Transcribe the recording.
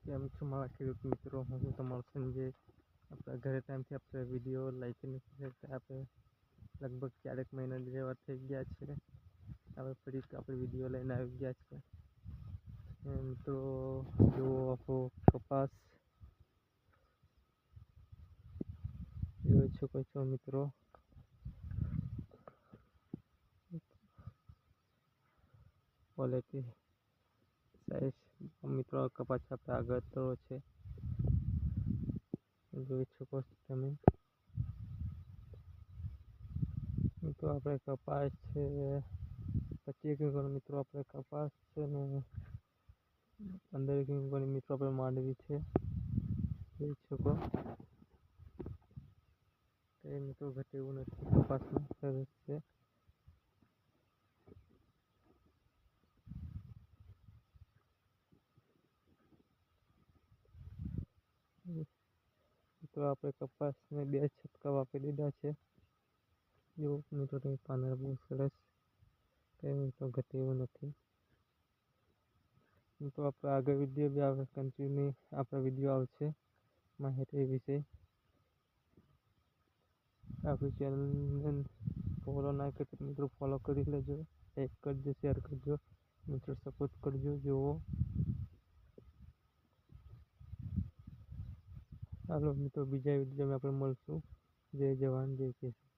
કેમ છો મારા ખેડૂત મિત્રો? હું તમારો સંજય. આપણા ઘરે ટાઈમથી આપણે વિડીયો લાઈક નથી કરતા. આપણે લગભગ 4 મહિના જેવા થઈ ગયા છે. હવે ફરી આપણે વિડીયો લઈને આવી ગયા છે. મિત્રો જો આપણો કપાસ જોઈ શકો છો મિત્રો. ક્વોલિટી સાઈઝ મિત્રો કપાસ આપણે આગળ તો છે, જોઈ શકો છો તમે મિત્રો. આપણે કપાસ છે 25 કિલો મિત્રો, આપણે કપાસ છે ને 15 કિલો મિત્રો આપણે માંડવી છે, જોઈ શકો. કઈ મિત્રો ઘટે એવું નથી, કપાસમાં સરસ છે. તો આપણે કપાસને 2 છટકાવ આપી દીધા છે. જો મિત્રો તમે પાંદડા બહુ સરસ, કઈ મિત્રો ઘટે એવું નથી. તો આપણે આગળ વિડીયો બી આવે, કન્ટિન્યુ આપણા વિડીયો આવશે માહિતી વિશે. આપણી ચેનલને ફોલો ના કરતો મિત્રો ફોલો કરી લેજો, લાઈક કરજો, શેર કરજો મિત્રો, સપોર્ટ કરજો. જુઓ ચાલો મિત્રો, બીજા વિડીયોમાં આપણે મળશું. જય જવાન જય કિસાન.